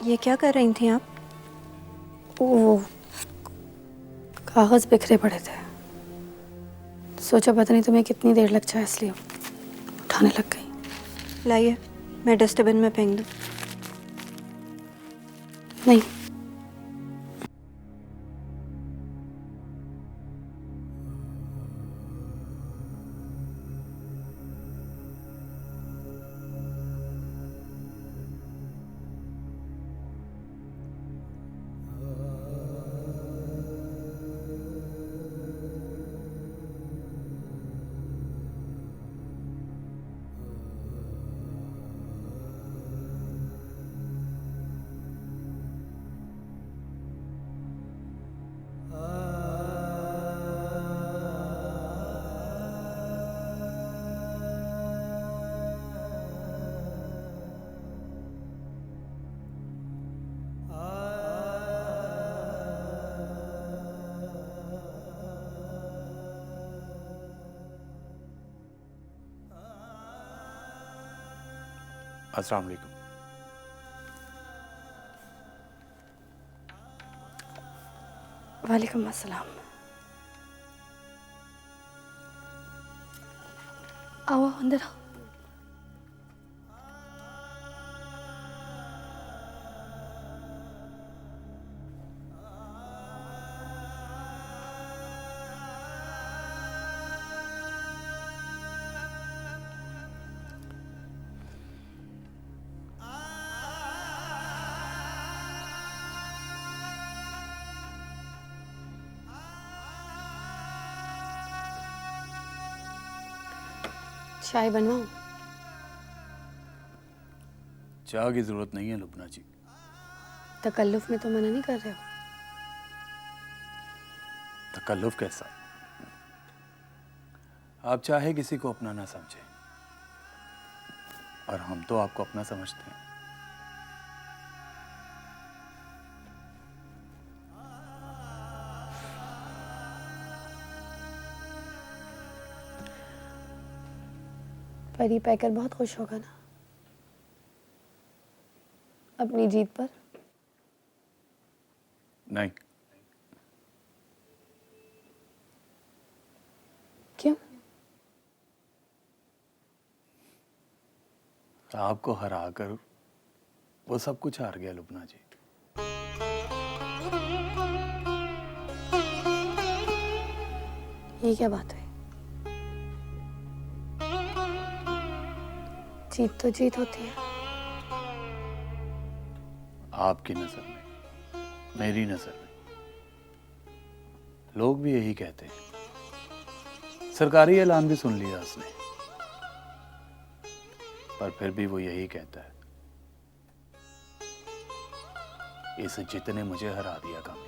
ये क्या कर रही थी आप? वो कागज बिखरे पड़े थे, सोचा पता नहीं तुम्हें कितनी देर लग जाए, इसलिए उठाने लग गई। लाइए, मैं डस्टबिन में फेंक दूँ? नहीं, अस्सलाम वालेकुम। वालेकुम अस्सलाम। आओ अंदर आओ। चाय बनवाऊं? चाय की जरूरत नहीं है लुबना जी। तकल्लुफ में तो मना नहीं कर रहे हो? तकल्लुफ कैसा? आप चाहे किसी को अपना ना समझे, और हम तो आपको अपना समझते हैं। परी पैकर बहुत खुश होगा ना अपनी जीत पर? नहीं, क्यों? आपको हराकर वो सब कुछ हार गया लुबना जी। ये क्या बात है? जीत तो जीत होती है। आपकी नजर में, मेरी नजर में, लोग भी यही कहते हैं। सरकारी ऐलान भी सुन लिया उसने, पर फिर भी वो यही कहता है, इस जीत ने मुझे हरा दिया कामी।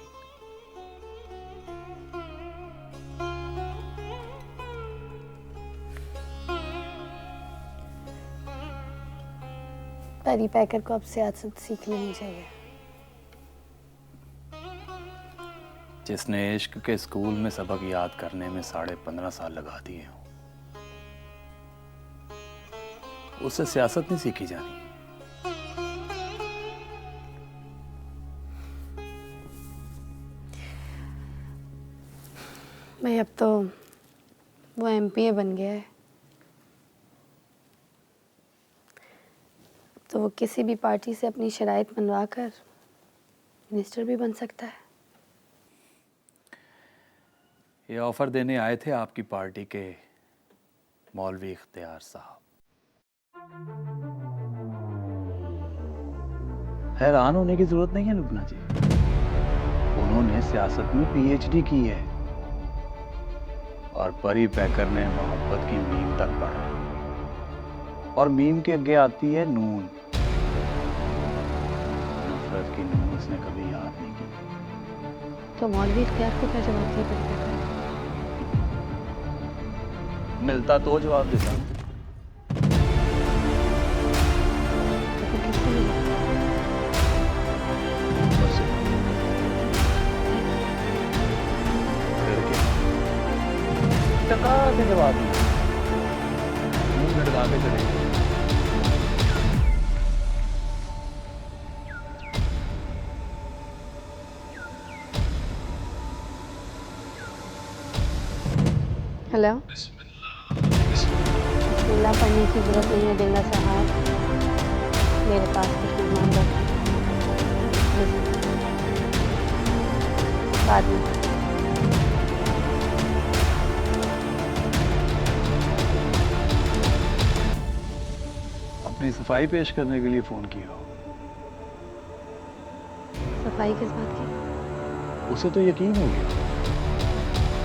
परी पैकर को अब सियासत सीख लेनी चाहिए। जिसने इश्क के स्कूल में सबक याद करने में 15.5 साल लगा दिए हों, उससे सियासत नहीं सीखी जानी। भाई अब तो वो एमपीए बन गया है, तो वो किसी भी पार्टी से अपनी शराइत मनवा कर मिनिस्टर भी बन सकता है। ये ऑफर देने आए थे आपकी पार्टी के मौलवी इख्तियार साहब। हैरान होने की जरूरत नहीं है लुबना जी, उन्होंने सियासत में पीएचडी की है, और परी पैकर ने मोहब्बत की मीम तक पढ़ा, और मीम के आगे आती है नून। नफरत की नून उसने कभी याद नहीं की। तो मौलवी इख्तियार को क्या जवाब दिया परी पैकर? मिलता तो जवाब देता। तो फिर किसको मिला? बस फिर क्या? टका से जवाब दिया, मुंह लटका के चले गए। हेलो। बिस्मिल्लाह पढ़ने की जरूरत नहीं है बिल्ला साहब, मेरे पास कुछ मेहमान बैठे हैं। बाद में। अपनी सफाई पेश करने के लिए फोन किया हो। सफाई किस बात की? उसे तो यकीन हो गया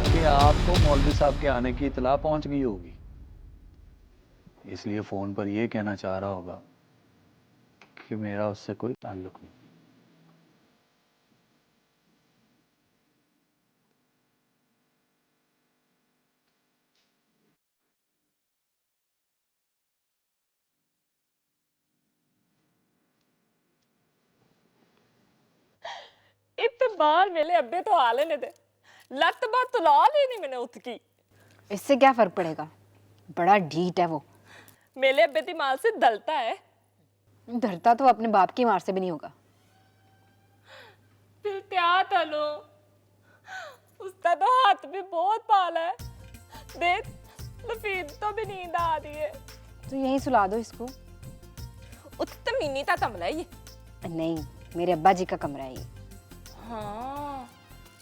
कि आपको मौलवी साहब के आने की इतला पहुंच गई होगी, इसलिए फोन पर यह कहना चाह रहा होगा कि मेरा उससे कोई ताल्लुक नहीं। इतने बार मेरे अब्बे तो आ लेने दे, लत बात तो ला लेनी मैंने उसकी। इससे क्या फर्क पड़ेगा, बड़ा ढीठ है वो। मेरे अब्बे की माल से दलता है। डरता तो अपने बाप की मार से भी नहीं होगा। फिर क्या तलो, उसका तो हाथ भी बहुत पाला है। देख लफीद तो भी नींद आ रही है। तो यहीं सुला दो इसको। उत्ते मिनी ता कमरा है ये। नहीं, मेरे अब्बा जी का कमरा है ये। हाँ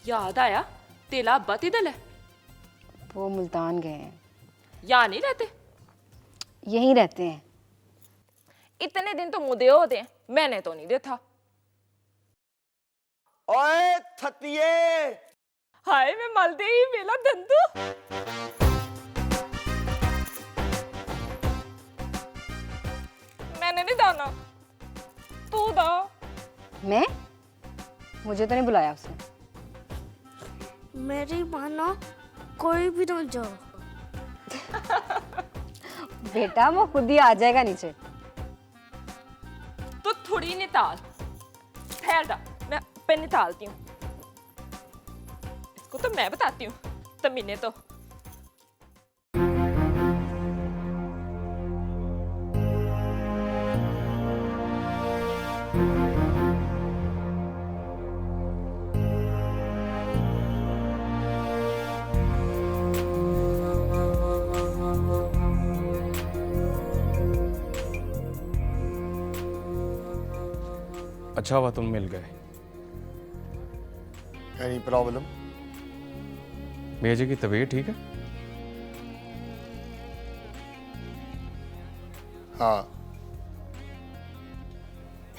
याद आया, तेला अब्बा तिदल है। वो मुल्तान गए हैं। यहाँ नहीं रहते? यहीं रहते हैं। इतने दिन तो मुदे होते हैं, मैंने तो नहीं देखा। ओए थतिए, हाय मैं मलदे ही मेला दंदू। मैंने नहीं दाना, तू दा। मैं? मुझे तो नहीं बुलाया उसने। मेरी मानो कोई भी ना जाओ। बेटा वो खुद ही आ जाएगा नीचे। तो थोड़ी निताल, ठहर जा, मैं पे नितालती हूँ। इसको तो मैं बताती हूँ, तमीने तो। अच्छा हुआ तुम मिल गए। Any problem? मियाँ जी की तबीयत ठीक है? हाँ।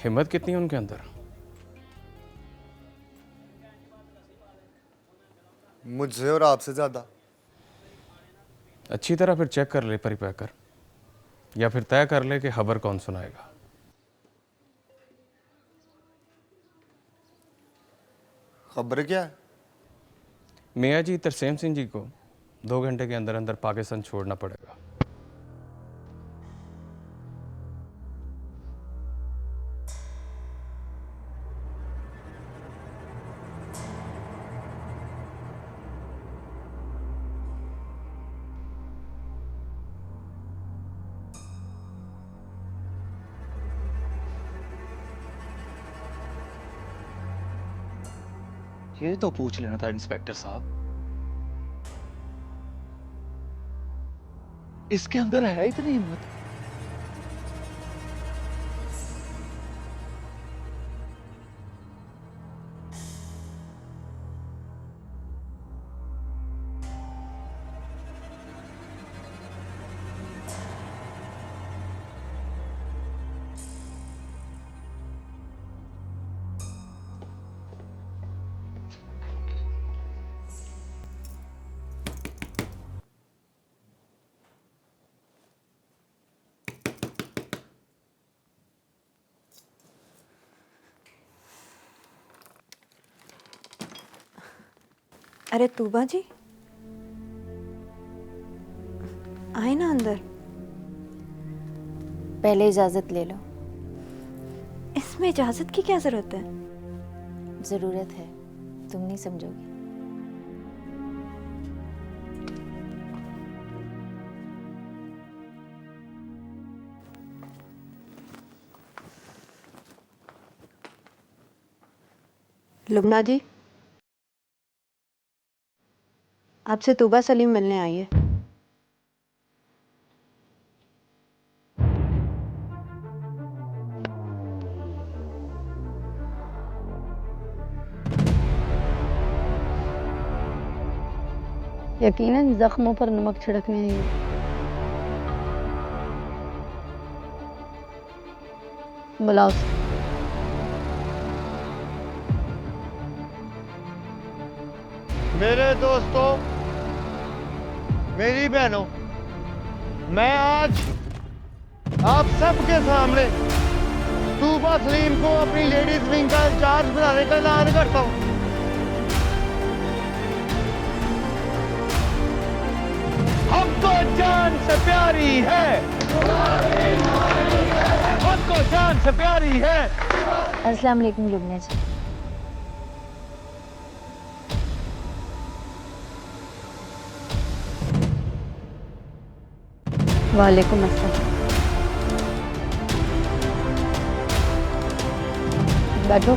हिम्मत कितनी है उनके अंदर? मुझसे और आपसे ज्यादा। अच्छी तरह फिर चेक कर ले परिपैकर, या फिर तय कर ले कि खबर कौन सुनाएगा। खबर क्या है? मियाँ जी तरसेम सिंह जी को 2 घंटे के अंदर अंदर पाकिस्तान छोड़ना पड़ेगा। ये तो पूछ लेना था इंस्पेक्टर साहब, इसके अंदर है इतनी हिम्मत? अरे तूबा जी, आए ना अंदर। पहले इजाजत ले लो। इसमें इजाजत की क्या जरूरत है? जरूरत है, तुम नहीं समझोगे। लुबना जी, आपसे तूबा सलीम मिलने आई है। यकीनन जख्मों पर नमक छिड़कने आई हूँ। बुलाओ उसे। मेरे दोस्तों, मेरी बहनों, मैं आज आप सबके सामने तूबा सलीम को अपनी लेडीज विंग का इंचार्ज बनाने का ऐलान करता हूं। हमको जान से प्यारी है, हमको जान से प्यारी है। अस्सलाम वालेकुम लुबना जी। वालेकुम अस्सलाम। बैठो।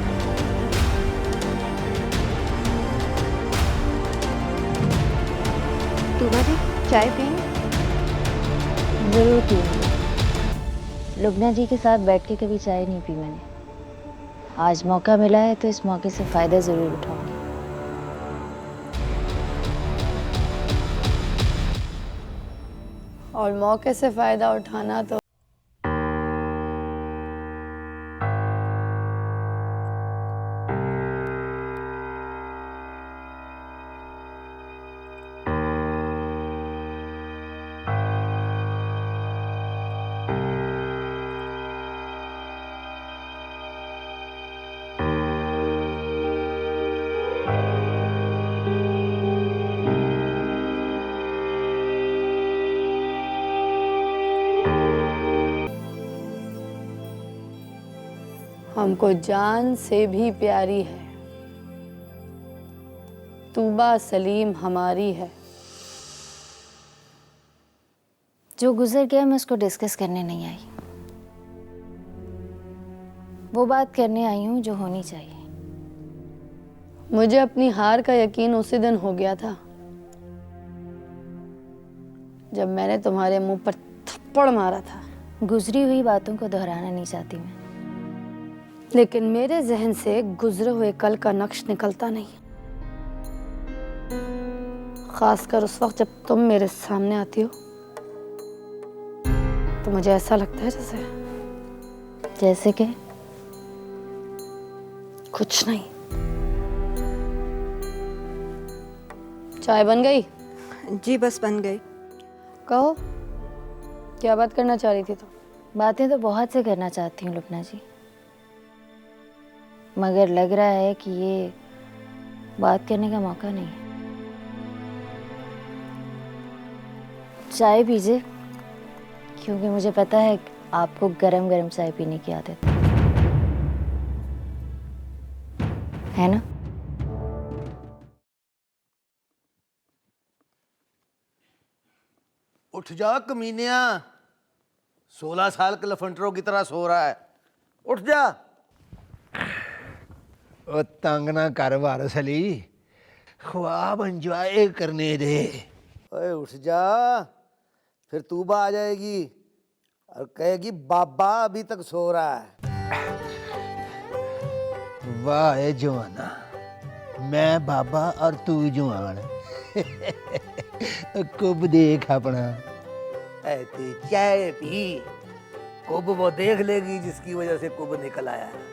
तूबा जी चाय पियेंगे? ज़रूर पीऊँगी। लुबना जी के साथ बैठ के कभी चाय नहीं पी मैंने। आज मौका मिला है तो इस मौके से फ़ायदा ज़रूर उठाऊंगी। और मौके से फ़ायदा उठाना तो हमको जान से भी प्यारी है। तूबा सलीम हमारी है। जो गुजर गया मैं उसको डिस्कस करने नहीं आई। वो बात करने आई हूँ जो होनी चाहिए। मुझे अपनी हार का यकीन उसी दिन हो गया था जब मैंने तुम्हारे मुंह पर थप्पड़ मारा था। गुजरी हुई बातों को दोहराना नहीं चाहती मैं। लेकिन मेरे जहन से गुजरे हुए कल का नक्श निकलता नहीं, खासकर उस वक्त जब तुम मेरे सामने आती हो तो मुझे ऐसा लगता है जैसे कि कुछ नहीं। चाय बन गई? जी बस बन गई। कहो, क्या बात करना चाह रही थी तुम? बातें तो बहुत से करना चाहती हूँ लुबना जी, मगर लग रहा है कि ये बात करने का मौका नहीं है। चाय पीजिए, क्योंकि मुझे पता है कि आपको गरम गरम चाय पीने की आदत है ना? उठ जा कमीनिया, 16 साल के लफंटरों की तरह सो रहा है। उठ जा। ओ तंग ना कर वारस अली, ख्वाब एंजॉय करने दे। ओए उठ जा, फिर तूबा आ जाएगी और कहेगी बाबा अभी तक सो रहा है। वाह ए जवाना, मैं बाबा और तू जवान। कुब देख अपना। ऐसे चाय पी, कुब वो देख लेगी जिसकी वजह से कुब निकल आया है।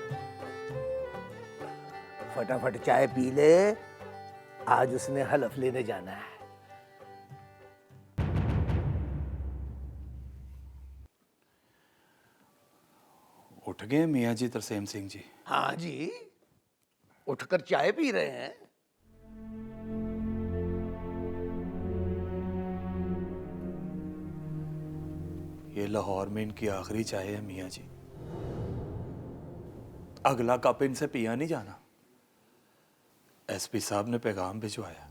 फटाफट चाय पी ले, आज उसने हलफ लेने जाना है। उठ गए मियाँ जी तरसेम सिंह जी? हाँ जी, उठकर चाय पी रहे हैं। ये लाहौर में इनकी आखिरी चाय है मियाँ जी। अगला कप इनसे पिया नहीं जाना। एसपी साहब ने पैगाम भिजवाया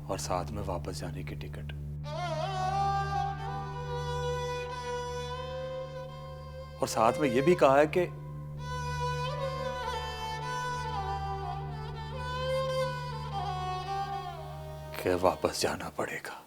और साथ में वापस जाने की टिकट। और साथ में यह भी कहा है कि वापस जाना पड़ेगा।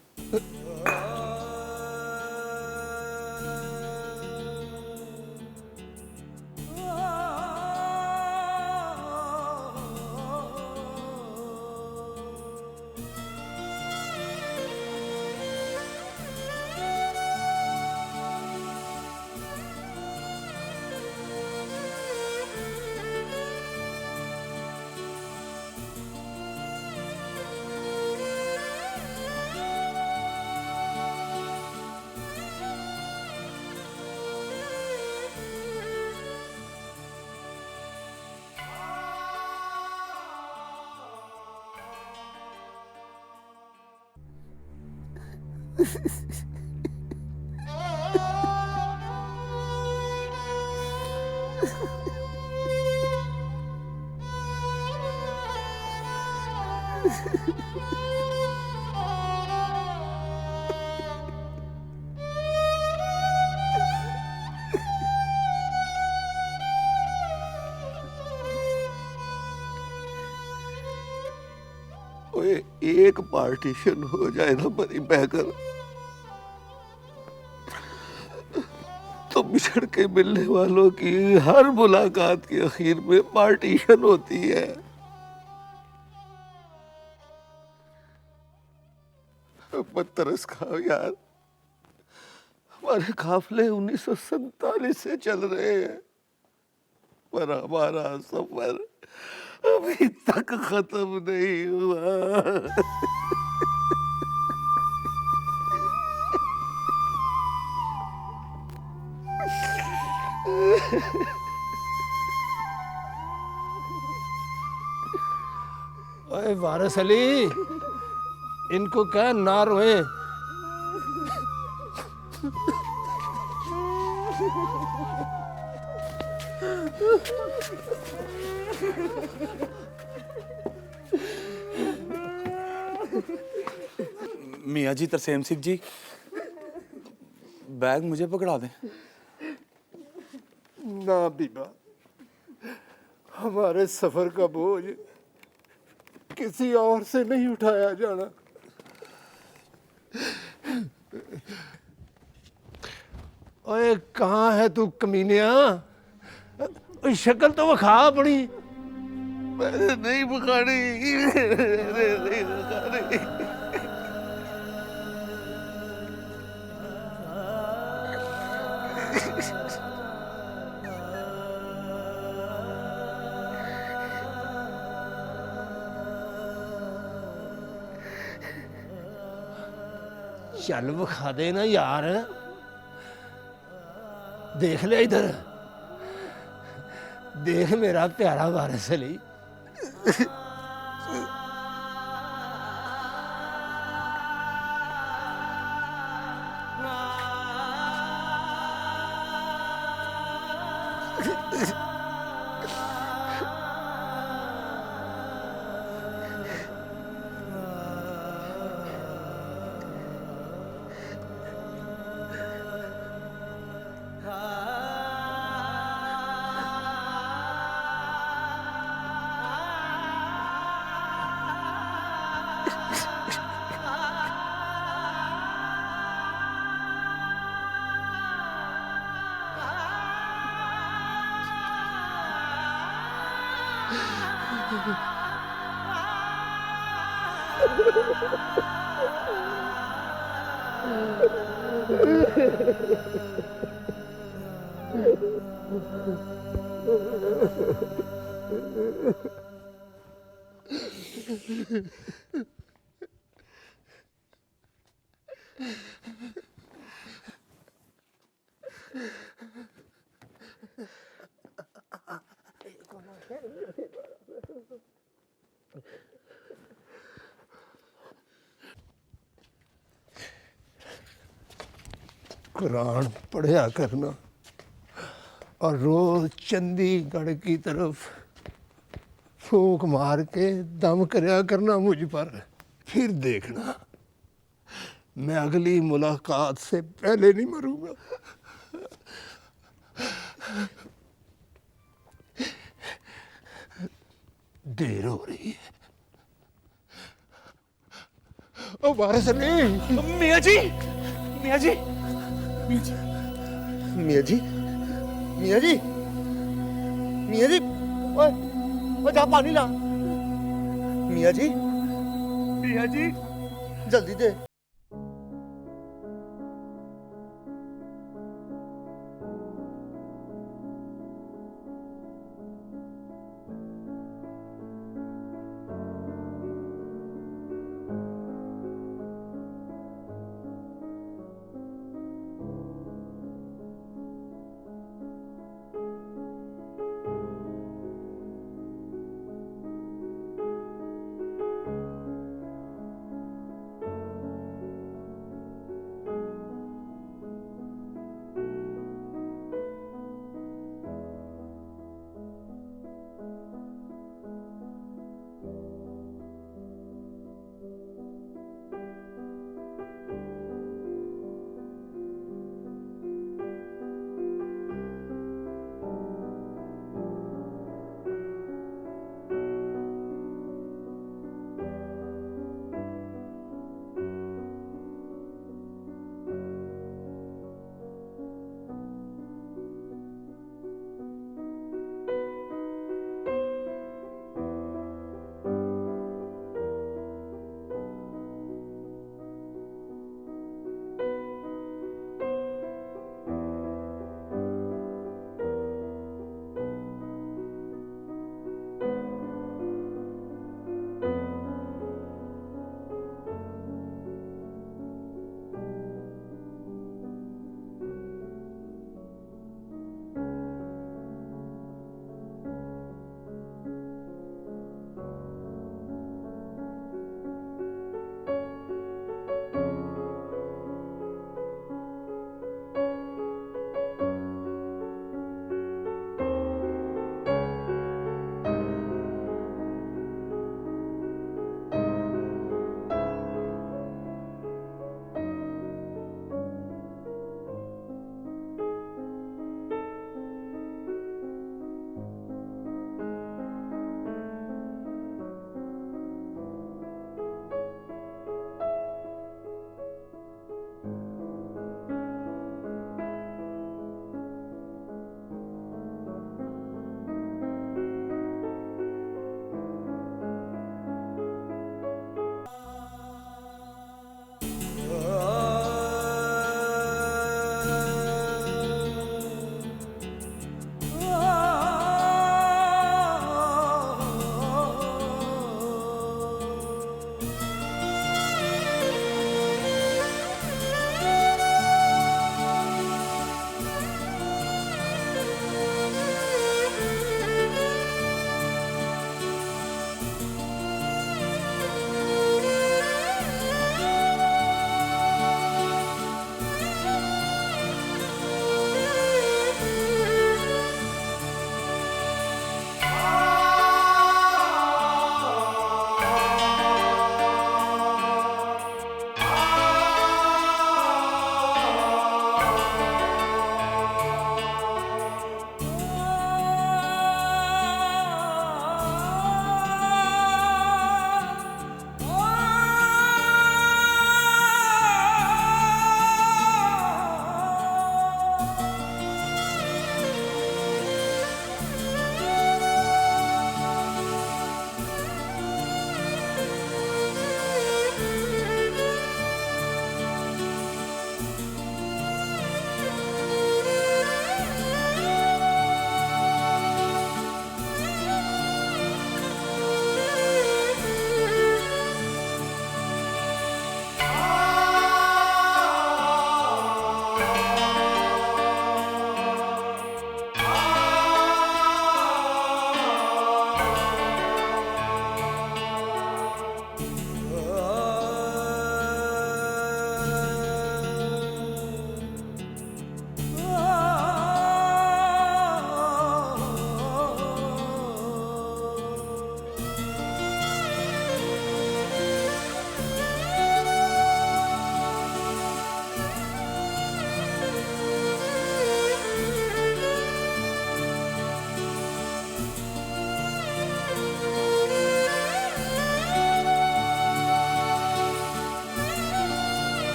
ओए, एक पार्टीशन हो जाए ना मरी बहकर, तो बिछड़ के मिलने वालों की हर मुलाकात के आखिर में पार्टीशन होती है। मत तरस खाओ यार, हमारे काफिले 1947 से चल रहे हैं, पर हमारा सफर अभी तक खत्म नहीं हुआ। ओए वारिस अली, इनको क्या ना रोए। मियाँ जी, तरसेम सिंह जी, बैग मुझे पकड़ा दें। ना बीबा, हमारे सफर का बोझ किसी और से नहीं उठाया जाना। ओए कहाँ है तू कमीनिया? शक्ल तो वखा अपनी। मैंने नहीं बुखारी, मैंने नहीं बुखारी। चल विखा दे ना यार, देख ले इधर, देख मेरा प्यारा वारिस अली। कुरान पढ़या करना और रोज चंडीगढ़ की तरफ फूंक मार के दम करया करना मुझ पर। फिर देखना, मैं अगली मुलाकात से पहले नहीं मरूंगा। देर हो रही है, ओ वारिस अली मियाँ जी मियाँ जी मियाँ जी मियाँ जी मियाँ जी ओए जा पानी ला मियाँ जी जल्दी दे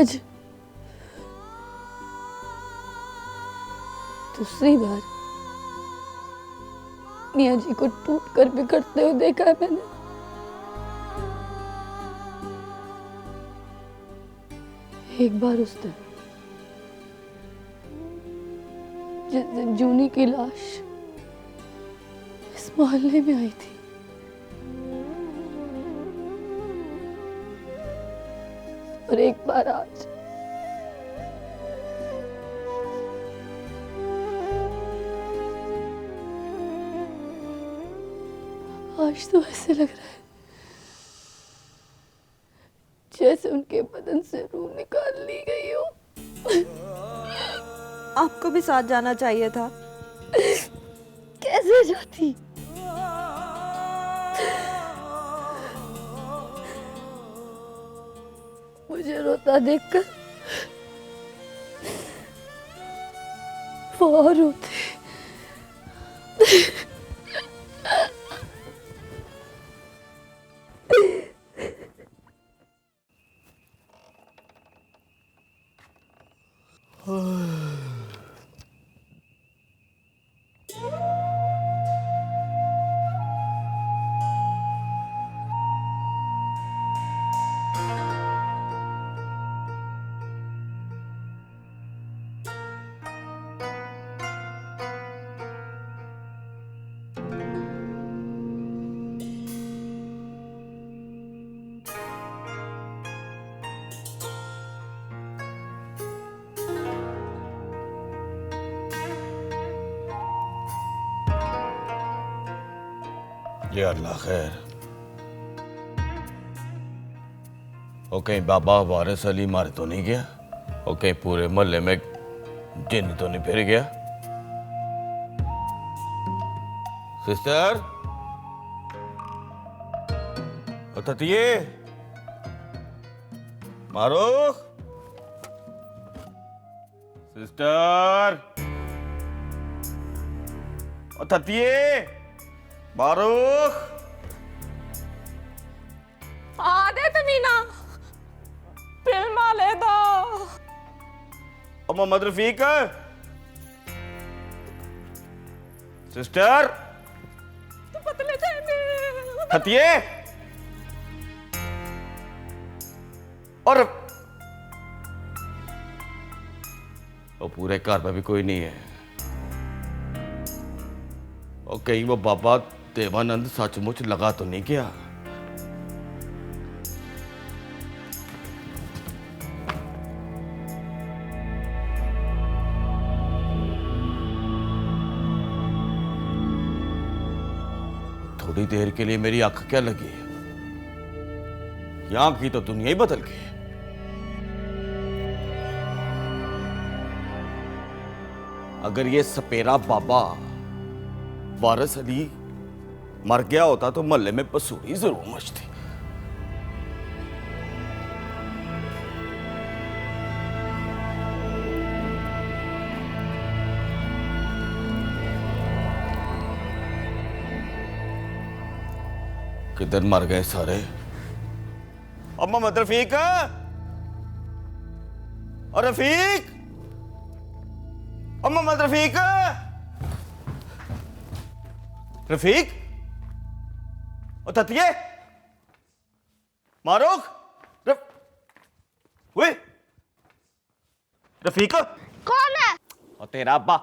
आज दूसरी बार मियाँ जी को टूट कर बिखरते हुए देखा है मैंने। एक बार उस दिन जिस दिन जूनी की लाश इस मोहल्ले में आई थी, और एक बार आज। आज तो ऐसे लग रहा है जैसे उनके बदन से रूह निकाल ली गई हो। आपको भी साथ जाना चाहिए था। कैसे जाती? मुझे रोता देखकर वो और रोते। ये अल्लाह खैर। और कहीं बाबा वारिस अली मारे तो नहीं गया? और कहीं पूरे मोहल्ले में जिन तो नहीं फिर गया? सिस्टर, ततिये, मारूख, सिस्टर, ततिये, मारूख। आदे तमीना फिल्म ले दो। मोहम्मद रफीक, सिस्टर, तू पतले जाएंगे। हतिये, और पूरे घर में भी कोई नहीं है। और कहीं वो बाबा देवानंद सचमुच लगा तो नहीं गया? थोड़ी देर के लिए मेरी आंख क्या लगी? यहां की तो दुनिया ही बदल गई। अगर ये सपेरा बाबा वारिस अली मर गया होता तो मोहल्ले में पसूरी जरूर मचती। किधर मर गए सारे? मोहम्मद रफीक, और रफीक, मोहम्मद रफीक, रफीक, और ततिये, मारूख, रफीक, कौन है? और तेरा अब्बा।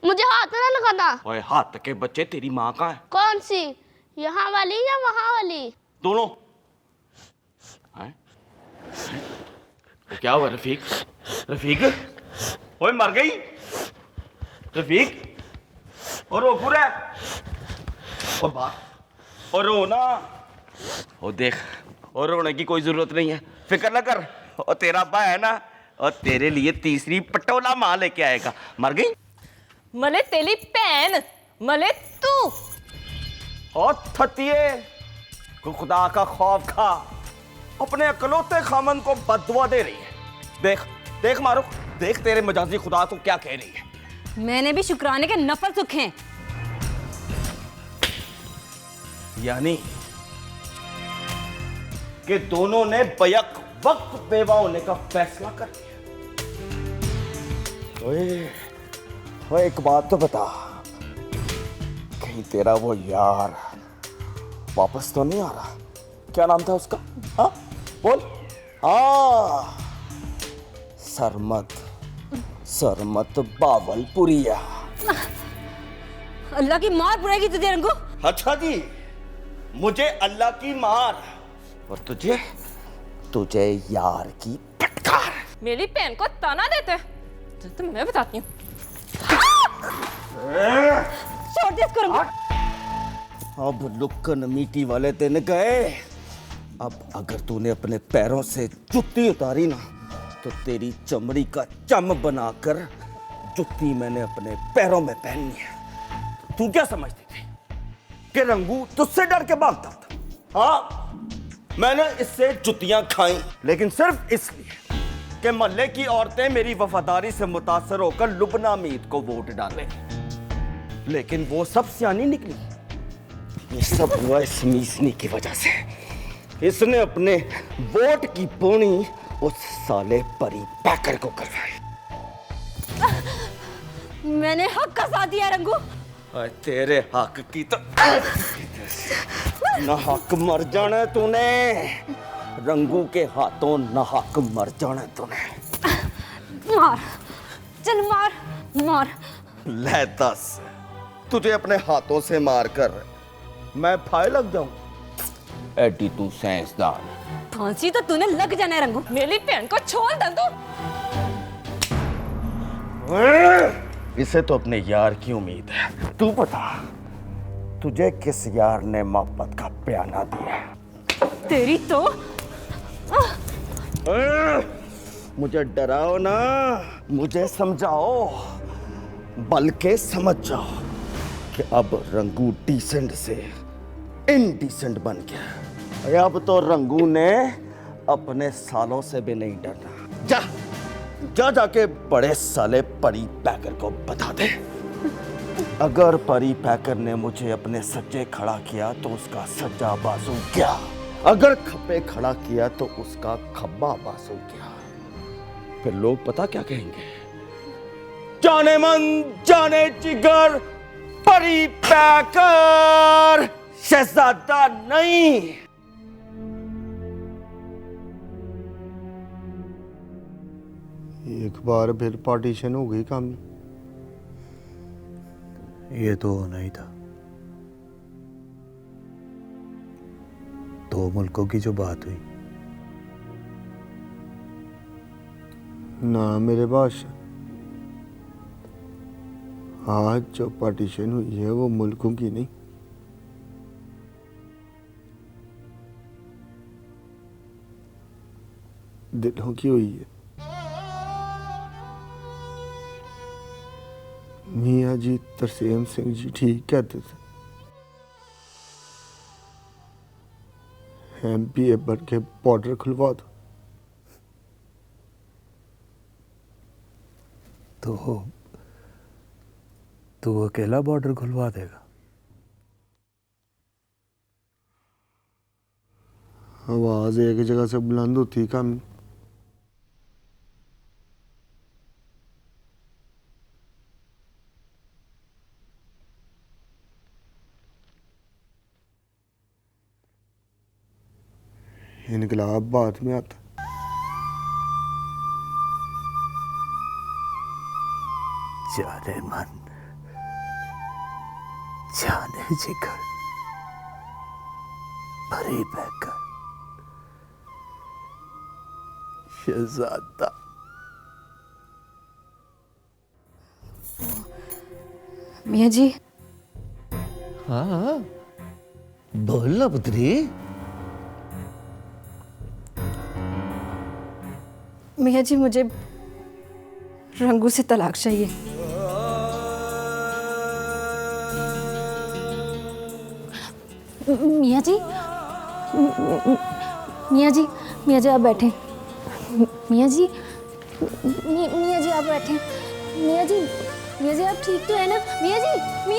मुझे हाथ ना लगाना। ओए हाथ के बच्चे, तेरी माँ कहाँ है? कौन सी, यहाँ वाली या वहाँ वाली? दोनों। हैं? क्या हुआ रफीक? रफीक, ओए मर गई रफीक, और रो पूरा, और बात, और रो ना, और देख, और रोने की कोई जरूरत नहीं है, फिक्र ना कर। और तेरा अब्बा है ना, और तेरे लिए तीसरी पटोला माँ लेके आएगा। मर गई? मले तेरी भैन, मले तू। और थतिये को खुदा का खौफ खा, अपने अकलौते खामन को बददुआ दे रही है। देख देख मारूख, देख तेरे मजाजी खुदा को क्या कह रही है। मैंने भी शुक्राने के नफल सुखे। यानी कि दोनों ने बैक वक्त बेवा होने का फैसला कर लिया। ओए, ओए एक बात तो बता, कहीं तेरा वो यार वापस तो नहीं आ रहा? क्या नाम था उसका? हाँ बोल। हाँ, सरमत बावलपुरिया। अल्लाह की मार पड़ेगी तुझे रंगू। अच्छा जी, मुझे अल्लाह की मार और तुझे यार की फटकार। मेरी बहन को ताना देते तो मैं बताती हूँ। छोड़ दे इसको रंगू। अब लुक्कन मीटी वाले दिन गए। अब अगर तूने अपने पैरों से जुत्ती उतारी ना तो तेरी चमड़ी का चम बनाकर जुत्ती मैंने अपने पैरों में पहननी है। तू क्या समझती थी कि रंगू तुझसे डर के भागता था? हाँ, मैंने इससे जुतियां खाई, लेकिन सिर्फ इसलिए कि मोहल्ले की औरतें मेरी वफादारी से मुतासर होकर लुबना मीत को वोट डाले। लेकिन वो सब सियानी निकली। ये सब हुआ इस मीसनी की वजह से। इसने अपने वोट की पोनी उस साले परी पैकर को करवाई। मैंने हक का साथ दिया रंगू। और तेरे हक की तो ना हक मर जाना तूने। रंगू के हाथों ना हक मर जाना तूने। मार, चल मार मार। ले दस, तुझे अपने हाथों से मारकर मैं फाय लग जाऊं? एडी तू साइंसदान। फांसी तो तूने लग जाना है रंगू। मेरी बहन को छोड़ दे तू। इसे तो अपने यार की उम्मीद है। तू बता, तुझे किस यार ने मोहब्बत का बयाना दिया? तेरी तो मुझे डराओ ना, मुझे समझाओ, बल्कि समझ जाओ कि अब रंगू डिसेंट से इनडिसेंट बन गया। अब तो रंगू ने अपने सालों से भी नहीं डरना। जा जाके बड़े साले परी पैकर को बता दे। अगर परी पैकर ने मुझे अपने सज्जे खड़ा किया तो उसका सज्जा बाजू क्या, अगर खब्बे खड़ा किया तो उसका खब्बा बाजू क्या। फिर लोग पता क्या कहेंगे? जाने मन जाने जिगर परी पैकर शहजादा नहीं। एक बार फिर पार्टीशन हो गई काम। ये तो होना ही था। दो मुल्कों की जो बात हुई। ना मेरे बादशाह, आज जो पार्टीशन हुई है वो मुल्कों की नहीं, दिलों की हुई है। मियाँ जी तरसेम सिंह जी ठीक कहते थे, MP बन के बॉर्डर खुलवा दो। तो अकेला बॉर्डर खुलवा देगा? आवाज एक जगह से बुलंद होती काम। इनकलाब बाद में आता। जाने मन जाने जिगर परी पैकर शहजादा। मियाँ जी। हाँ बोल ना पुत्री। मियाँ जी मुझे रंगू से तलाक चाहिए। मियाँ जी, मियाँ जी, मियाँ जी आप बैठे। मियाँ जी, मियाँ जी आप बैठे। मियाँ जी आप ठीक तो है ना? मियाँ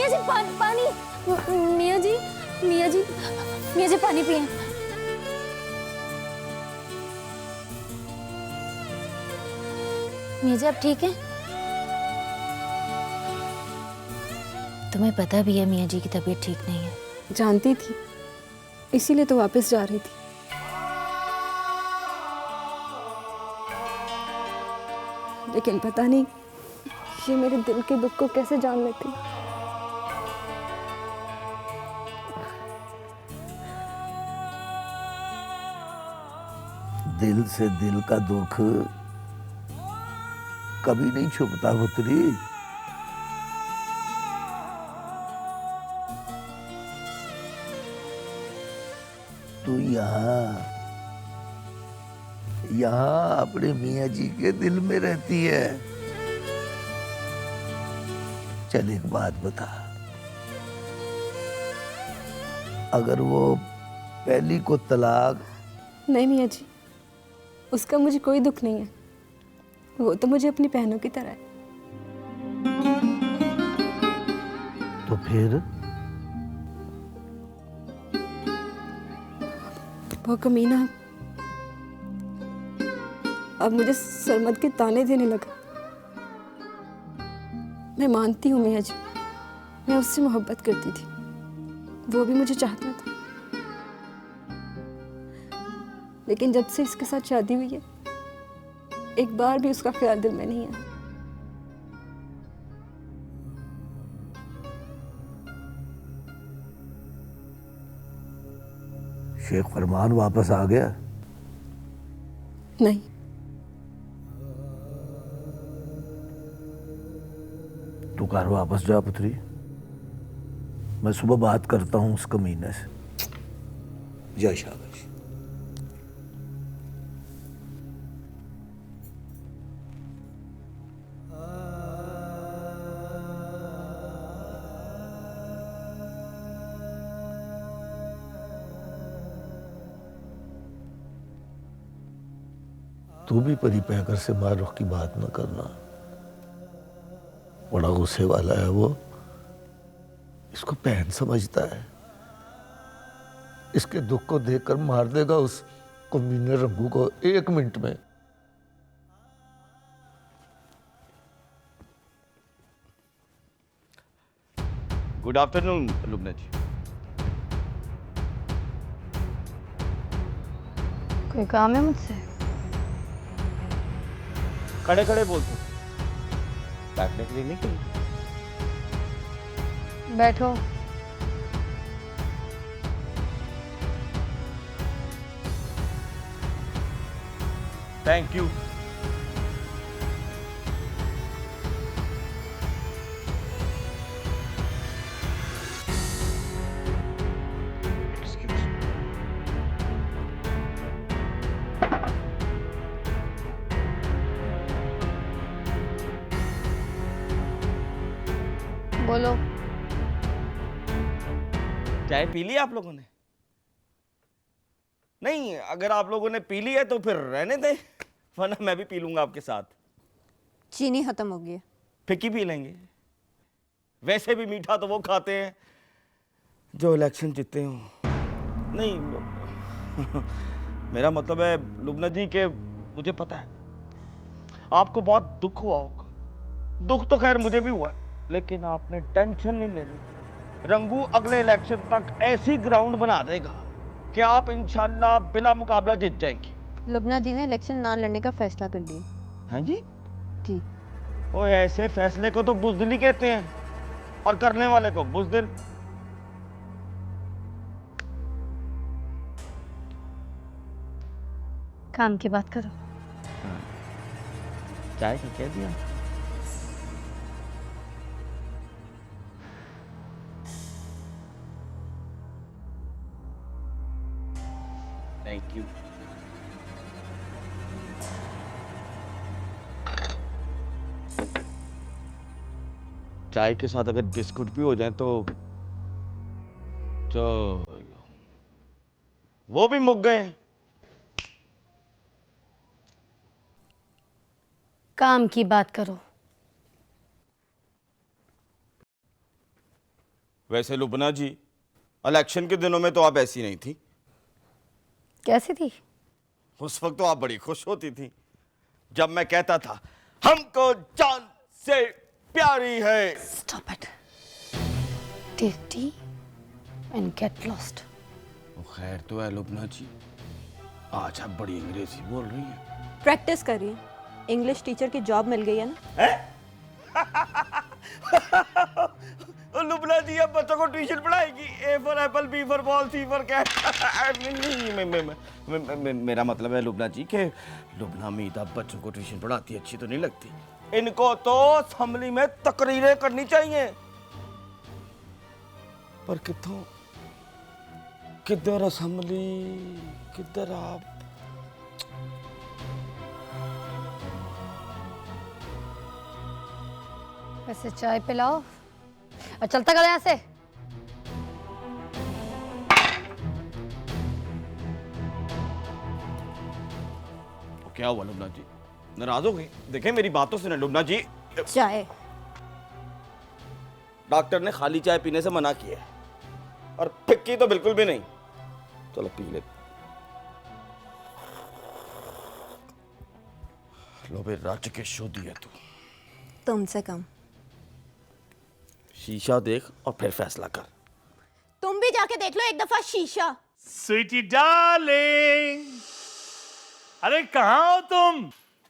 जी पानी। मियाँ जी पानी पिए। मियाँ जी आप ठीक हैं? तुम्हें पता भी है मियाँ जी की तबीयत ठीक नहीं है। जानती थी, इसीलिए तो वापस जा रही थी। लेकिन पता नहीं ये मेरे दिल के दुख को कैसे जान लेती। दिल से दिल का दुख कभी नहीं छुपता पुत्री। तू यहाँ अपने मियाँ जी के दिल में रहती है। चल एक बात बता, अगर वो पहली को तलाक। नहीं मियाँ जी, उसका मुझे कोई दुख नहीं है। वो तो मुझे अपनी बहनों की तरह है। तो फिर वो कमीना अब मुझे सरमद के ताने देने लगा। मैं मानती हूँ मियाँ जी, मैं उससे मोहब्बत करती थी, वो भी मुझे चाहता था। लेकिन जब से इसके साथ शादी हुई है, एक बार भी उसका ख्याल दिल में नहीं है। शेख फरमान वापस आ गया? नहीं। तू घर वापस जा पुत्री, मैं सुबह बात करता हूँ उस कमीने से। जय शाबाश। तू भी परी पैकर से मार रुख की बात न करना, बड़ा गुस्से वाला है वो। इसको बहन समझता है, इसके दुख को देखकर मार देगा उस कमीने रंगू को 1 मिनट में। गुड आफ्टरनून लुबना जी। कोई काम है मुझसे? खड़े खड़े बोलते बैठने के लिए नहीं कहीं? बैठो। Thank you. बोलो। चाय पी ली आप लोगों ने? नहीं, अगर आप लोगों ने पी ली है तो फिर रहने दें, वरना मैं भी पी लूंगा आपके साथ। चीनी खत्म हो गई है। फिक्की पी लेंगे। वैसे भी मीठा तो वो खाते हैं जो इलेक्शन जीतते हो। नहीं मेरा मतलब है लुबना जी के, मुझे पता है आपको बहुत दुख हुआ होगा। दुख तो खैर मुझे भी हुआ, लेकिन आपने टेंशन नहीं लेनी। रंगू अगले इलेक्शन तक ऐसी ग्राउंड बना देगा कि आप इंशाल्लाह बिना मुकाबला जीत जाएंगी। लुबना जी ने इलेक्शन ना लड़ने का फैसला कर लिया। हाँ जी जी। वो ऐसे फैसले को तो बुज़दिली कहते हैं, और करने वाले को बुज़दिल। काम की बात करो। चाय का कह दिया। Thank you. चाय के साथ अगर बिस्कुट भी हो जाए तो वो भी मुक गए। काम की बात करो। वैसे लुबना जी, इलेक्शन के दिनों में तो आप ऐसी नहीं थी। कैसी थी? उस वक्त तो आप बड़ी खुश होती थी जब मैं कहता था हमको जान से प्यारी है। Stop it. Take tea and get lost. खैर तो है लुबना जी, आज आप बड़ी अंग्रेजी बोल रही हैं। प्रैक्टिस कर रही हूँ। इंग्लिश टीचर की जॉब मिल गई है ना। लुबना जी अब बच्चों को ट्यूशन पढ़ाएगी। A for apple, B for ball, C for cat. मेरा मतलब है लुबना जी कि लुबना मीत अब बच्चों को ट्यूशन पढ़ाती अच्छी तो नहीं लगती। इनको तो असेंबली में तकरीरें करनी चाहिए। पर कितों, किधर असेंबली, किधर आप। वैसे चाय पिलाओ और चलता गया यहाँ से। क्या हुआ लुबना जी, नाराज हो गई? देखें मेरी बात तो सुने लुबना जी। चाय। डॉक्टर ने खाली चाय पीने से मना किया है और फिक्की तो बिल्कुल भी नहीं। चलो पी ले। लो बे राज्य के शो दिया तू। तुमसे कम। शीशा देख और फिर फैसला कर। तुम भी जाके देख लो एक दफा शीशा। स्वीटी डार्लिंग, अरे कहाँ हो तुम?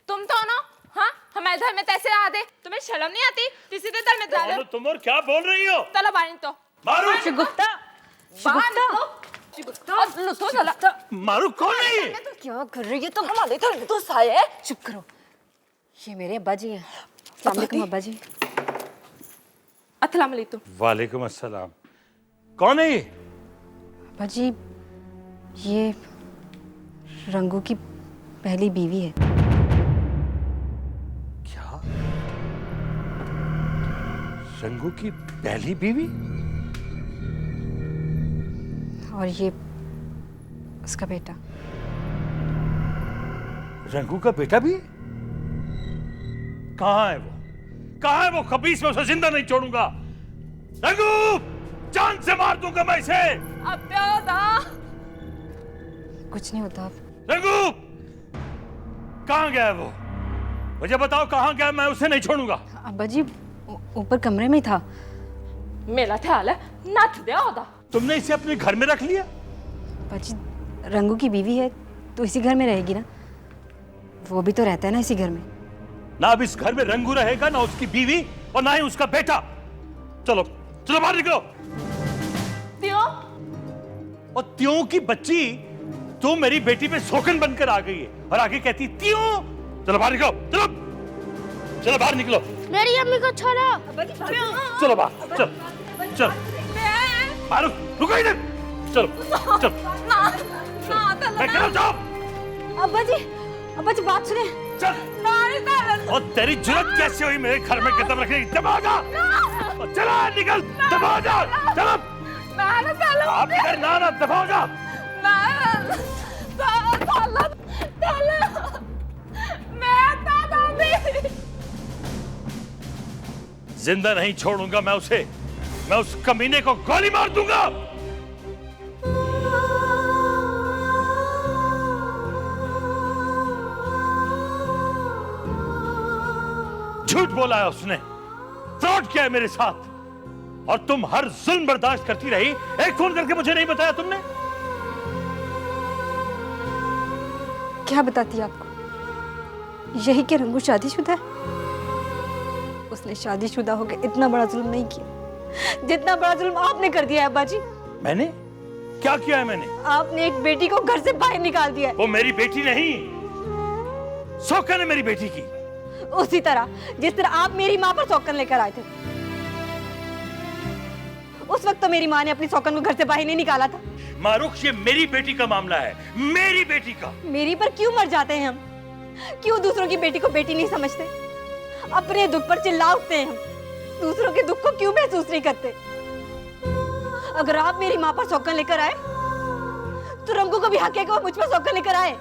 तुम तो ना, हाँ हमारे घर में तैसे आ दे, तुम्हें शर्म नहीं आती? किसी दे घर में जा रहे हो तुम और क्या बोल रही हो? चलो बाहर तो मारू। गुप्ता तो चला। मारू कौन है? क्या कर रही है तुम? हमारे घर में तो साए है। चुप करो, ये मेरे अब्बा जी हैं। अस्सलाम वालेकुम अब्बा जी। अस्सलाम वालेकुम। वालेकुम अस्सलाम। कौन है ये? अब्बा जी, ये रंगू की पहली बीवी है। क्या? रंगू की पहली बीवी? और ये उसका बेटा। रंगू का बेटा भी? कहाँ है वो? कहाँ है वो खबीस? मैं उसे जिंदा नहीं छोड़ूंगा। रंगू, जान से मार दूंगा मैं इसे। अब क्या होता? कुछ नहीं होता। रंगू, कहाँ गया है वो? मुझे बताओ कहाँ गया, मैं उसे नहीं छोड़ूंगा। अब्बा जी ऊपर कमरे में ही था। मेरा ख्याल है नच दिया होता। तुमने इसे अपने घर में रख लिया? अब्बा जी, रंगू की बीवी है तो इसी घर में रहेगी ना। वो भी तो रहता है ना इसी घर में। ना अब इस घर में रंगू रहेगा, ना उसकी बीवी, और ना ही उसका बेटा। चलो चलो बाहर निकलो। त्यों? और त्यों की बच्ची तो मेरी बेटी पे शौकन बनकर आ गई है और आगे कहती त्यों। चलो बाहर निकलो, चलो चलो बाहर निकलो। मेरी अम्मी को छोड़ो। चलो बाहर, चल चल बाहर, रुको इधर। चलो चलो मैं कह रहा हूं, जाओ। अब्बा जी बात सुने। चल। और तेरी जुर्रत कैसे हुई मेरे घर में कदम रखने की? दबा जा, चला निकल, दबा जा, चलो। आप इधर ना दबा जा। जिंदा नहीं छोड़ूंगा मैं उसे। मैं उस कमीने को गोली मार दूंगा। झूठ बोला है उसने, फ्रॉड किया है मेरे साथ, और तुम हर जुल्म बर्दाश्त करती रही। एक फोन करके मुझे नहीं बताया तुमने? क्या बताती आपको? यही कि रंगू शादीशुदा है। उसने शादीशुदा होकर इतना बड़ा जुल्म नहीं किया जितना बड़ा जुल्म आपने कर दिया है अब्बा जी। मैंने क्या किया है? मैंने? आपने एक बेटी को घर से बाहर निकाल दिया है। वो मेरी बेटी नहीं, शौकन है मेरी बेटी की। उसी तरह जिस तरह आप मेरी माँ पर सौकन लेकर आए थे। उस वक्त तो मेरी माँ ने अपनी सौकन को घर से बाहर नहीं निकाला था। मारूख, ये मेरी बेटी का मामला है, मेरी बेटी का। मेरी पर क्यों मर जाते हैं हम? क्यों दूसरों की बेटी को बेटी नहीं समझते? अपने दुख पर चिल्ला उठते हैं हम, दूसरों के दुख को क्यों महसूस नहीं करते? अगर आप मेरी माँ पर सौकन लेकर आए तो रंगू को भी हक है कि वो मुझ पर सौकन लेकर आए।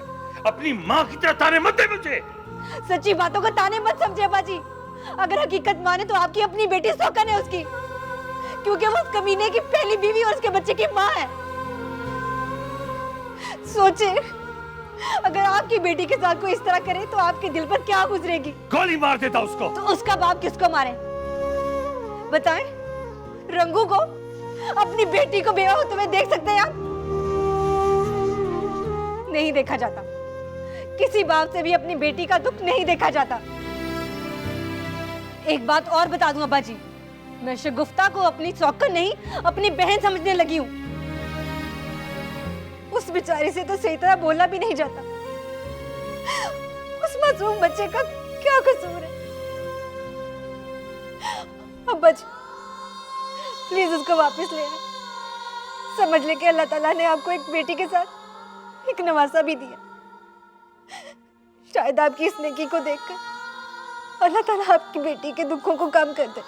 अपनी माँ की तरह ताने मत दे मुझे। सच्ची बातों को ताने मत समझे अब्बा जी। अगर हकीकत माने तो आपकी अपनी बेटी सौकन है उसकी, क्योंकि वो उस कमीने की पहली बीवी और उसके बच्चे की माँ है। सोचे अगर आपकी बेटी के साथ कोई इस तरह करे तो आपके दिल पर क्या गुजरेगी? गोली मार देता उसको। तो उसका बाप किसको मारे? बताएं, रंगू को, अपनी बेटी को बेवा होते हुए देख सकते हैं आप? नहीं देखा जाता। किसी बाप से भी अपनी बेटी का दुख नहीं देखा जाता। एक बात और बता दूं अब्बा जी, मैं शगुफ्ता को अपनी सौकन नहीं, अपनी बहन समझने लगी हूं। उस बेचारी से तो सही तरह बोला भी नहीं जाता। उस मासूम बच्चे का क्या कसूर है? अब्बा जी, प्लीज उसको वापस ले आए। समझ ले कि अल्लाह ताला ने आपको एक बेटी के साथ एक नवासा भी दिया। शायद आपकी इस नेकी को देखकर अल्लाह ताला आपकी बेटी के दुखों को कम कर दे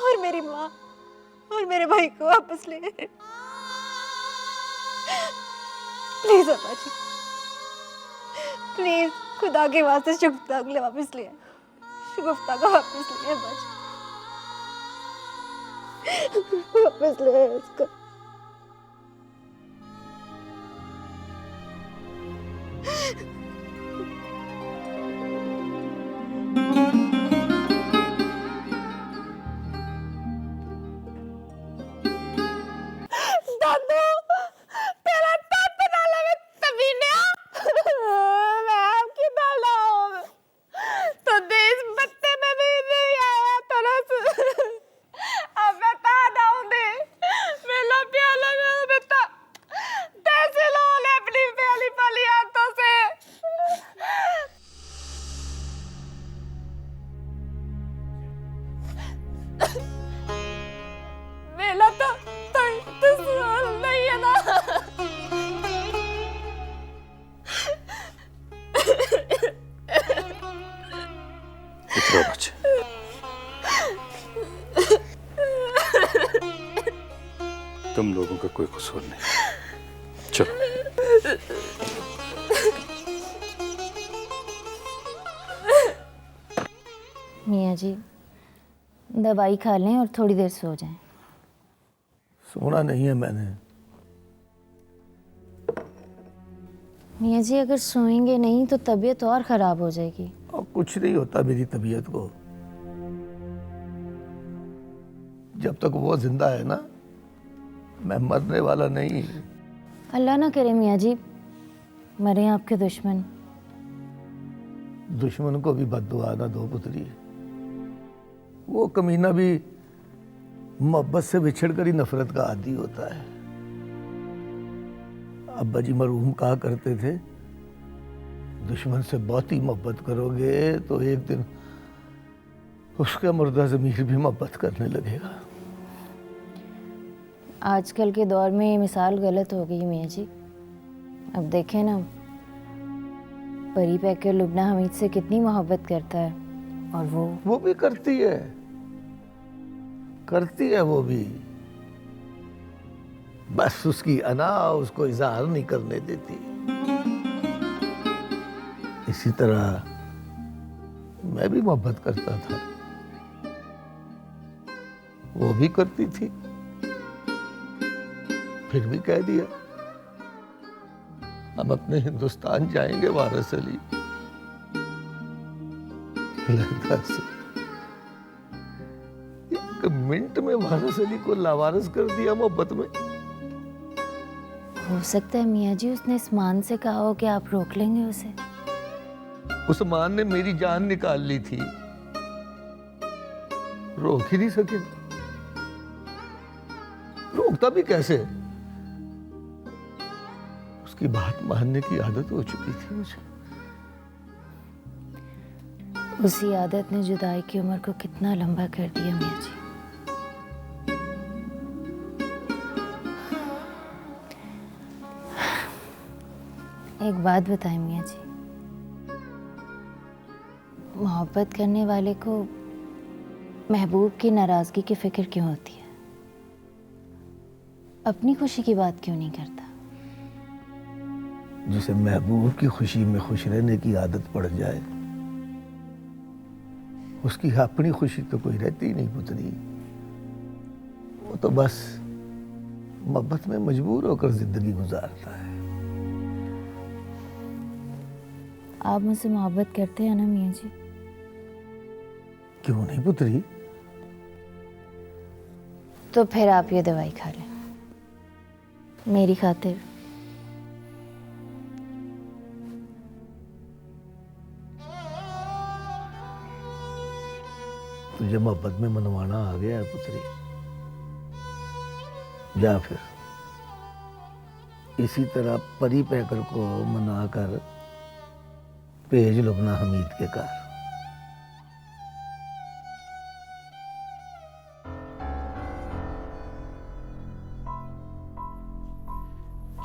और मेरी माँ और मेरे भाई को वापस ले आए। प्लीज अब्बा जी, प्लीज खुदा के वास्ते शगुफ्ता को वापस ले आए। शगुफ्ता को वापस ले आए अब्बा जी, वापस ले आए उसको। दादू, तेरा तब पता लगे तभी नया मैं आपकी दादा हूँ तो देश बत्ते में भी नहीं आया तरस। अब मैं दादा हूँ दे मेला प्याला में बेटा तैसे लो ले अपनी पहली पली हाथों से। मेला तो नहीं है ना। इतरो बच्चे, तुम लोगों का कोई कसूर नहीं। चलो। मियाँ जी, दवाई खा लें और थोड़ी देर सो जाएं। सोना नहीं है मैंने। मियाँ जी, अगर सोएंगे नहीं तो तबीयत और खराब हो जाएगी। और कुछ नहीं होता मेरी तबीयत को। जब तक वो जिंदा है ना, मैं मरने वाला नहीं। अल्लाह ना करे मियाँ जी, मरे आपके दुश्मन। दुश्मन को भी बद्दुआ ना दो पुत्री। वो कमीना भी मोहब्बत से बिछड़ कर ही नफरत का आदी होता है। अब्बा जी मरहूम कहा करते थे, दुश्मन से बहुत ही मोहब्बत करोगे तो एक दिन उसका मुर्दा ज़मीर भी मोहब्बत करने लगेगा। आजकल के दौर में ये मिसाल गलत हो गई मियाँ जी। अब देखें ना, परी पैकर लुबना हमीद से कितनी मोहब्बत करता है और वो भी करती है वो भी। बस उसकी अना उसको इजहार नहीं करने देती। इसी तरह मैं भी मोहब्बत करता था, वो भी करती थी, फिर भी कह दिया हम अपने हिंदुस्तान जाएंगे वारिस अली। लहदा से एक मिनट में वारिस अली को लावारिस कर दिया मोहब्बत में। हो सकता है मियाँ जी उसने इस्मान से कहा हो कि आप रोक लेंगे उसे। उस्मान ने मेरी जान निकाल ली थी, रोक ही नहीं सके। रोकता भी कैसे? उसकी बात मानने की आदत हो चुकी थी मुझे। उसी आदत ने जुदाई की उम्र को कितना लंबा कर दिया मियाँ जी। एक बात बताएं मियाँ जी, मोहब्बत करने वाले को महबूब की नाराजगी की फिक्र क्यों होती है? अपनी खुशी की बात क्यों नहीं करता? जिसे महबूब की खुशी में खुश रहने की आदत पड़ जाए, उसकी अपनी खुशी तो कोई रहती ही नहीं पुत्री। वो तो बस मोहब्बत में मजबूर होकर जिंदगी गुजारता है। आप मुझसे मोहब्बत करते हैं ना मियाँ जी? क्यों नहीं पुत्री? तो फिर आप ये दवाई खा लें मेरी खातिर। तुझे मोहब्बत में मनवाना आ गया है पुत्री। जा फिर इसी तरह परी पैकर को मनाकर भेज लो अपना हमीद के घर।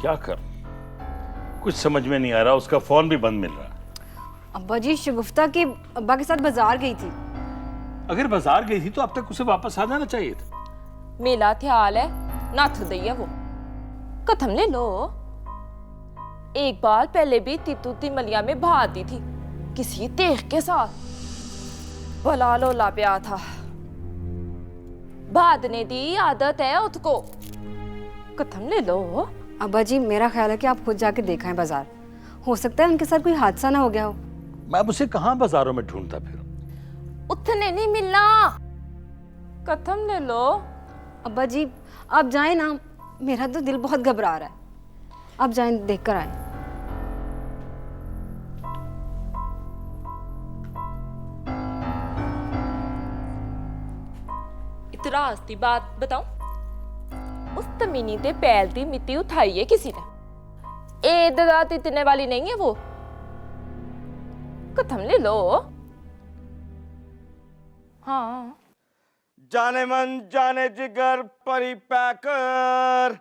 क्या कर, कुछ समझ में नहीं आ रहा। उसका फोन भी बंद मिल रहा है। अब्बा जी शगुफ्ता के अब्बा के साथ बाजार गई थी। अगर बाजार गई थी तो अब तक उसे वापस आ जाना चाहिए था। मेला ख्याल है नाथ दैया वो कथम ले लो। एक बार पहले भी तीतू तिमलिया में भाती थी किसी देख के साथ, भला लोला प्या था। भादने दी आदत है उसको, कथम ले लो। अब्बा जी मेरा ख्याल है कि आप खुद जाके देखा है बाजार, हो सकता है उनके साथ कोई हादसा ना हो गया हो। मैं अब उसे कहाँ बाजारों में ढूंढता फिर? उतने नहीं मिलना, कथम ले लो। अब्बा जी आप जाए ना, मेरा तो दिल बहुत घबरा रहा है। आप जाएं देख कर आए। इतराज की बात बताऊं, उस तमीनी ते पैर दी मिट्टी उठाई है किसी ने। ए ददात इतने वाली नहीं है वो, कथम ले लो। हाँ जाने मन जाने जिगर परी पैकर।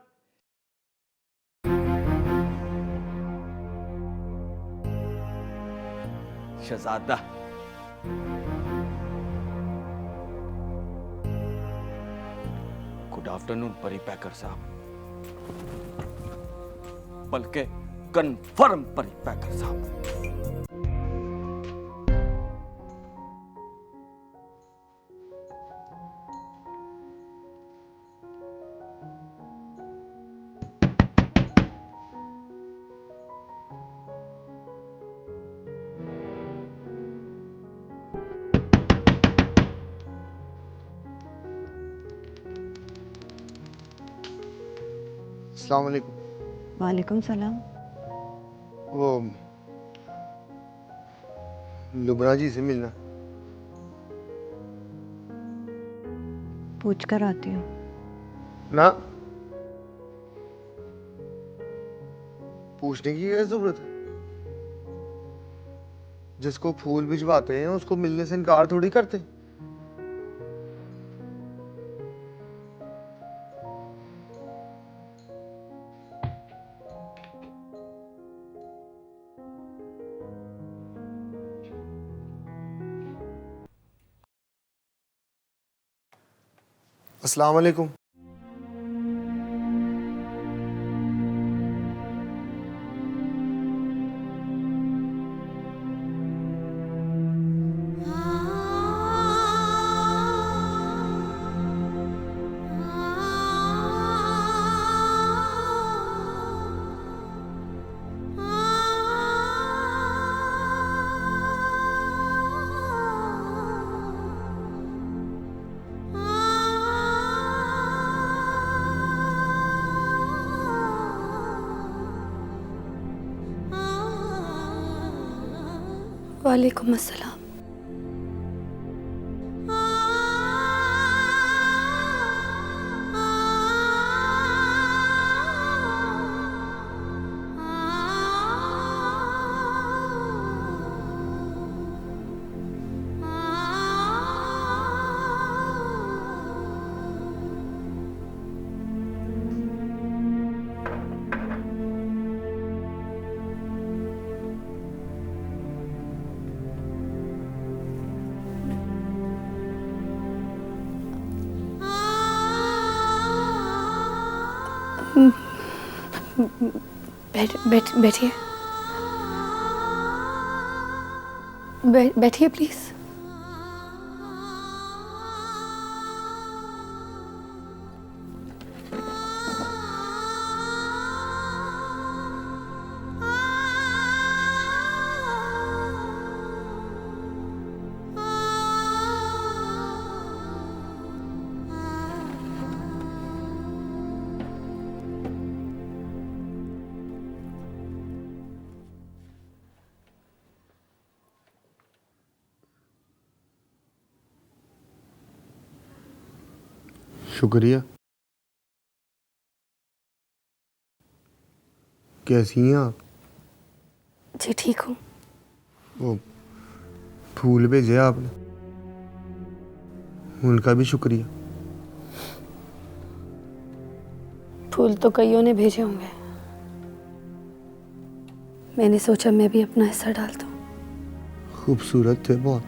शहजादा गुड आफ्टरनून परी पैकर साहब, बल्कि कन्फर्म परी पैकर साहब। अस्सलाम वालेकुम। वालेकुम सलाम। वो लुबना जी से मिलना। पूछ कर आती हूँ। ना पूछने की क्या जरूरत है? जिसको फूल भिजवाते हैं उसको मिलने से इनकार थोड़ी करते। अस्सलाम वालेकुम। वालेकुम अस्सलाम। बैठिए बैठिए प्लीज। शुक्रिया। कैसी हैं आप? जी ठीक हूँ। वो फूल भेजे आपने, उनका भी शुक्रिया। फूल तो कईयों ने भेजे होंगे, मैंने सोचा मैं भी अपना हिस्सा डाल दूं। खूबसूरत थे बहुत,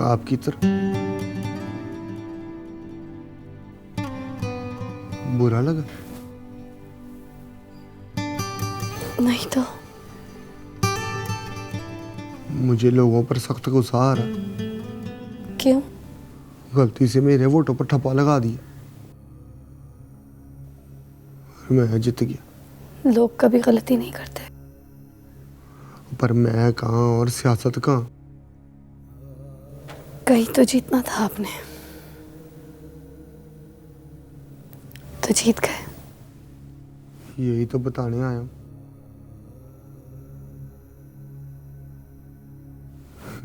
आपकी तरह। बुरा लगा? नहीं तो। मुझे लोगों पर सख्त गुस्सा आ रहा। क्यों? गलती से मेरे वोटों पर ठप्पा लगा दिया और मैं जीत गया। लोग कभी गलती नहीं करते। पर मैं कहाँ और सियासत कहाँ। कहीं तो जीतना था आपने, तो जीत गए। यही तो बताने आया हूँ।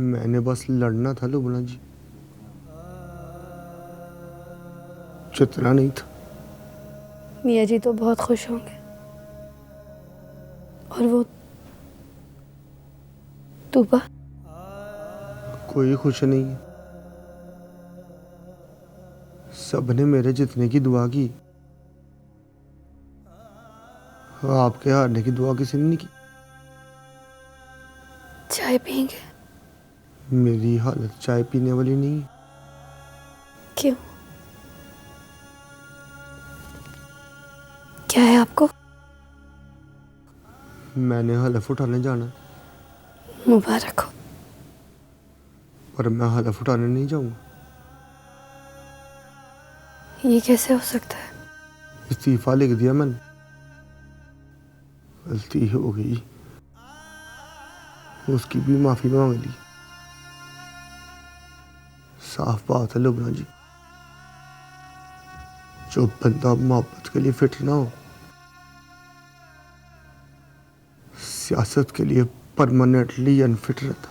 मैंने बस लड़ना था लुबना जी, जितना नहीं था। मियाँ जी तो बहुत खुश होंगे। और वो तूबा? कोई खुश नहीं है। सबने मेरे जीतने की दुआ की, आपके हारने की दुआ किसी ने नहीं की। चाय पियेंगे? मेरी हालत चाय पीने वाली नहीं है। क्यों? क्या है आपको? मैंने हलफ उठाने जाना, मुबारक हो। पर मैं हलफ उठाने नहीं जाऊंगा। ये कैसे हो सकता है? इस्तीफा लिख दिया मैंने, गलती हो गई, उसकी भी माफी मांग ली। साफ बात है लुबना जी, जो बंदा मोहब्बत के लिए फिट ना हो, सियासत के लिए परमानेंटली अनफिट रहता।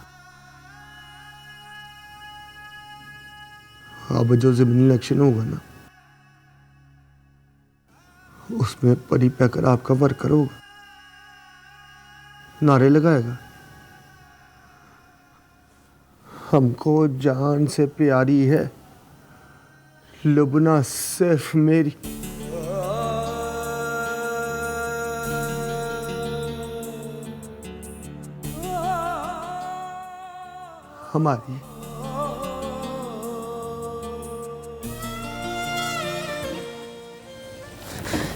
अब जो ज़मीनी इलेक्शन होगा ना, उसमें परी पैकर आपका वर्कर होगा, नारे लगाएगा, हमको जान से प्यारी है लुबना सिर्फ मेरी। हमारी।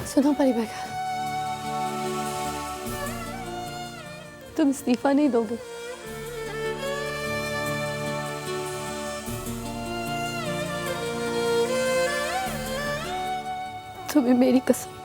सुनो परिबेकर, तुम इस्तीफा नहीं दोगे? तुम्हें मेरी कसम,